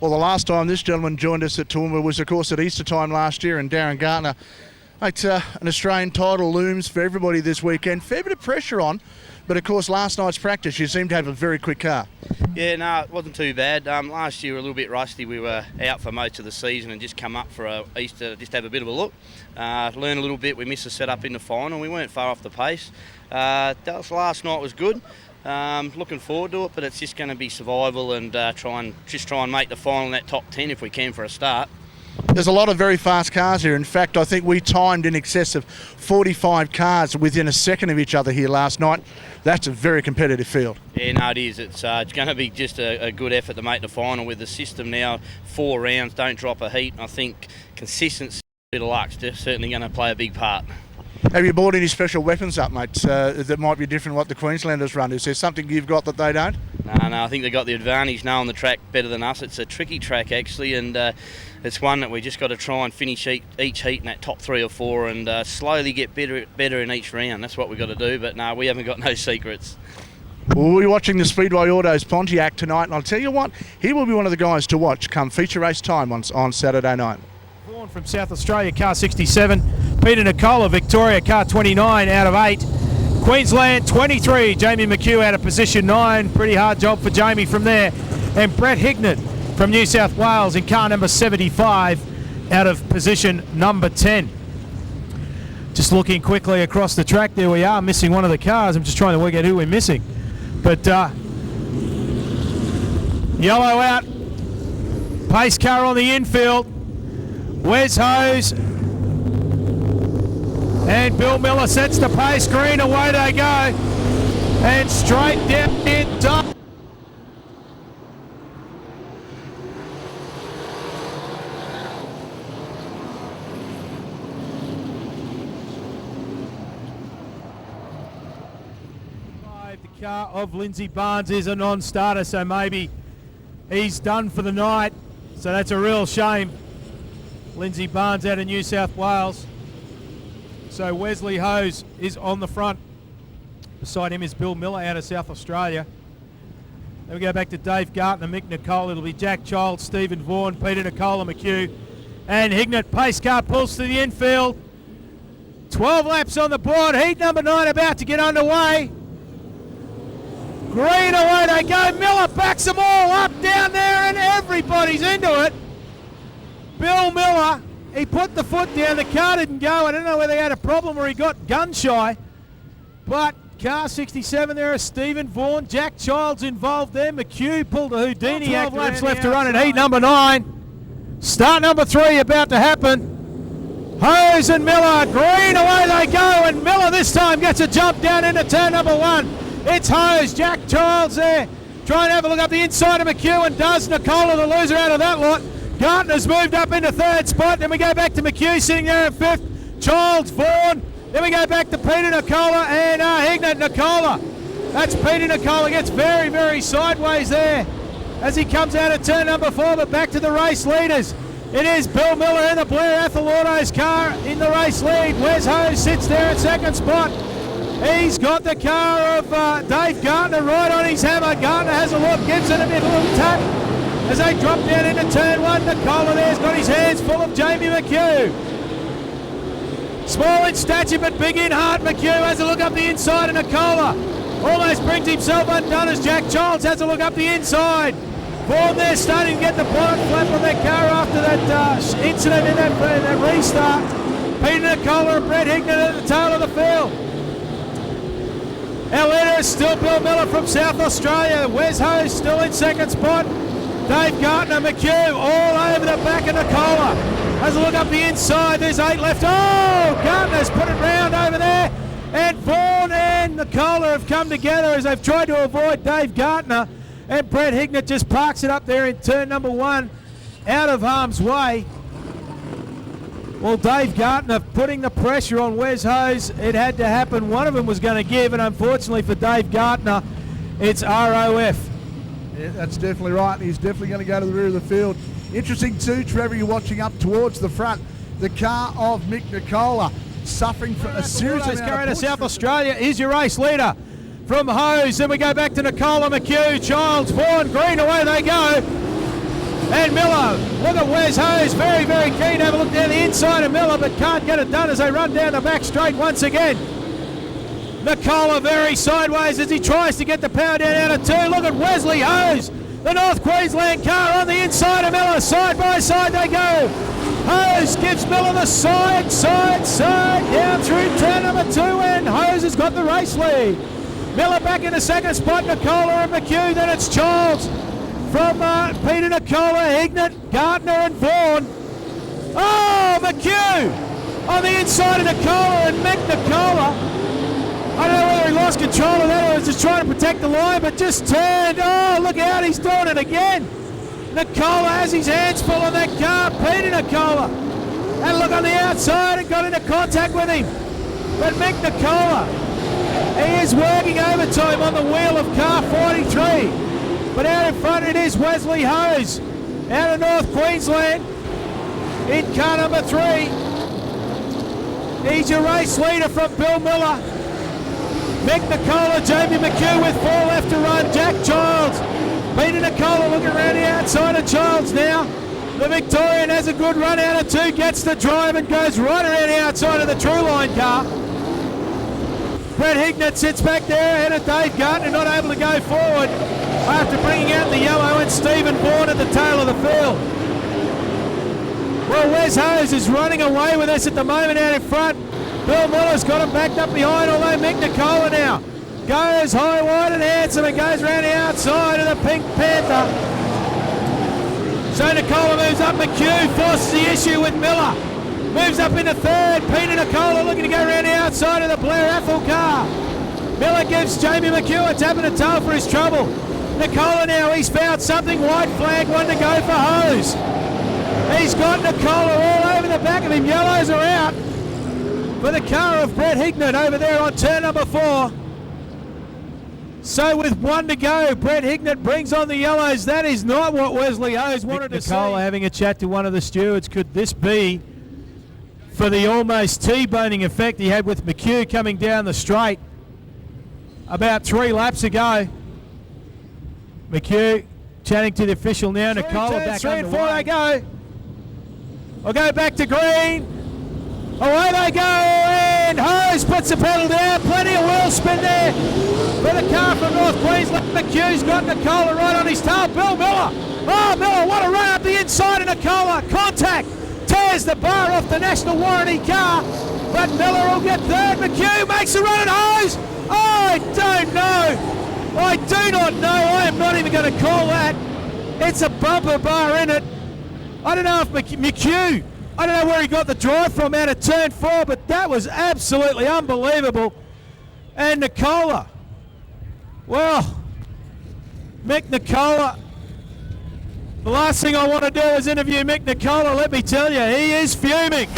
Well, the last time this gentleman joined us at Toowoomba was, of course, at Easter time last year, and Darren Gartner. Mate, an Australian title looms for everybody this weekend. Fair bit of pressure on, but of course last night's practice you seemed to have a very quick car. Yeah, no, it wasn't too bad. Last year we were a little bit rusty. We were out for most of the season and just come up for Easter just to have a bit of a look. Learn a little bit. We missed the setup in the final. We weren't far off the pace. Last night was good. Looking forward to it, but it's just going to be survival and try and make the final in that top 10 if we can for a start. There's a lot of very fast cars here. In fact, I think we timed in excess of 45 cars within a second of each other here last night. That's a very competitive field. Yeah, no, it is. It's going to be just a good effort to make the final with the system now. 4 rounds, don't drop a heat. I think consistency, a bit of luck's certainly going to play a big part. Have you bought any special weapons up, mate, that might be different to what the Queenslanders run? Is there something you've got that they don't? No, I think they've got the advantage knowing the track better than us. It's a tricky track, actually, and it's one that we just got to try and finish each heat in that top 3 or 4 and slowly get better in each round. That's what we've got to do, but no, we haven't got no secrets. We'll be watching the Speedway Autos Pontiac tonight, and I'll tell you what, he will be one of the guys to watch come feature race time on Saturday night. Vaughn from South Australia, car 67. Peter Nicola, Victoria, car 29 out of 8. Queensland 23, Jamie McHugh out of position 9. Pretty hard job for Jamie from there. And Brett Hignett from New South Wales in car number 75 out of position number 10. Just looking quickly across the track, there we are, missing one of the cars. I'm just trying to work out who we're missing. But yellow out, pace car on the infield. Wes Hose and Bill Miller sets the pace. Green, away they go, and straight down in done. The car of Lindsay Barnes is a non-starter, so maybe he's done for the night. So that's a real shame. Lindsay Barnes out of New South Wales. So Wesley Hose is on the front. Beside him is Bill Miller out of South Australia. Then we go back to Dave Gartner, Mick Nicola. It'll be Jack Child, Stephen Vaughn, Peter Nicola, McHugh, and Hignett. Pace car pulls to the infield. 12 laps on the board. Heat number 9 about to get underway. Green, away they go. Miller backs them all up down there, and everybody's into it. Bill Miller, he put the foot down, the car didn't go. I don't know whether he had a problem or he got gun shy. But car 67 there is Stephen Vaughn. Jack Child's involved there. McHugh pulled a Houdini. 12 laps left to run in heat number 9. Start number 3 about to happen. Hose and Miller, Green, away they go. And Miller this time gets a jump down into turn number 1. It's Hose, Jack Child's there. Trying to have a look up the inside of McHugh, and does. Nicola, the loser out of that lot. Gartner's moved up into 3rd spot. Then we go back to McHugh sitting there in 5th. Childs, Vaughn. Then we go back to Peter Nicola and Hignett. Nicola. That's Peter Nicola. Gets very, very sideways there as he comes out of turn number 4. But back to the race leaders. It is Bill Miller in the Blair Ethel Autos car in the race lead. Wes Hose sits there at 2nd spot. He's got the car of Dave Gartner right on his hammer. Gartner has a look, gives it a little tap. As they drop down into turn 1, Nicola there's got his hands full of Jamie McHugh. Small in stature but big in heart. McHugh has a look up the inside, and Nicola almost brings himself undone as Jack Childs has a look up the inside. Vaughn there starting to get the bonnet flap on that car after that incident in that restart. Peter Nicola and Brett Hignett at the tail of the field. Our leader is still Bill Miller from South Australia. Wes Hose still in 2nd spot. Dave Gartner, McHugh all over the back of Nicola. Has a look up the inside. There's 8 left. Oh, Gartner's put it round over there. And Vaughn and Nicola have come together as they've tried to avoid Dave Gartner. And Brett Hignett just parks it up there in turn number 1 out of harm's way. Well, Dave Gartner putting the pressure on Wes Hose. It had to happen. One of them was going to give, and unfortunately for Dave Gartner, it's ROF. Yeah, that's definitely right. He's definitely going to go to the rear of the field. Interesting too, Trevor, you're watching up towards the front. The car of Mick Nicola suffering from a series of car out of South Australia is your race leader from Hose. Then we go back to Nicola, McHugh, Childs, Vaughn, Green, away they go. And Miller, look at Wes Hose, very, very keen to have a look down the inside of Miller, but can't get it done as they run down the back straight once again. Nicola very sideways as he tries to get the power down out of 2. Look at Wesley Hose, the North Queensland car on the inside of Miller. Side by side they go. Hose gives Miller the side, down through turn number 2, and Hose has got the race lead. Miller back in the second spot, Nicola and McHugh, then it's Charles from Peter, Nicola, Hignett, Gardner and Vaughn. Oh, McHugh on the inside of Nicola and Mick Nicola. I don't know whether he lost control of that or was just trying to protect the line, but just turned. Oh, look out, he's doing it again. Nicola has his hands full on that car. Peter Nicola had a look on the outside and got into contact with him. But Mick Nicola, he is working overtime on the wheel of car 43. But out in front it is Wesley Hose out of North Queensland in car number 3. He's your race leader from Bill Miller. Mick Nicola, Jamie McHugh with 4 left to run. Jack Childs, Peter Nicola looking around the outside of Childs now. The Victorian has a good run out of 2, gets the drive and goes right around the outside of the True Line car. Brett Hignett sits back there ahead of Dave Gardner, not able to go forward after bringing out the yellow, and Stephen Vaughn at the tail of the field. Well, Wes Hose is running away with us at the moment out in front. Bill Miller's got him backed up behind, although Mick Nicola now goes high, wide and handsome and goes around the outside of the Pink Panther. So Nicola moves up, McHugh forces the issue with Miller. Moves up into 3rd, Peter Nicola looking to go around the outside of the Blair Ethel car. Miller gives Jamie McHugh a tap in the toe for his trouble. Nicola now, he's found something, white flag, one to go for Hose. He's got Nicola all over the back of him, yellows are out for the car of Brett Hignett over there on turn number 4. So with 1 to go, Brett Hignett brings on the yellows. That is not what Wesley Hose wanted to see. Nicola having a chat to one of the stewards. Could this be for the almost T-boning effect he had with McHugh coming down the straight about 3 laps ago? McHugh chatting to the official now. Nicola back 3 and 4 they go. We'll go back to green. Away they go, and Hose puts the pedal down. Plenty of wheel spin there for the car from North Queensland. McHugh's got Nicola right on his tail. Bill Miller. Oh, Miller, what a run up the inside of Nicola. Contact. Tears the bar off the national warranty car. But Miller will get 3rd. McHugh makes a run at Hose. Oh, I don't know. I do not know. I am not even going to call that. It's a bumper bar in it. I don't know if McHugh, I don't know where he got the drive from out of turn 4, but that was absolutely unbelievable. And Nicola, well, Mick Nicola, the last thing I want to do is interview Mick Nicola. Let me tell you, he is fuming.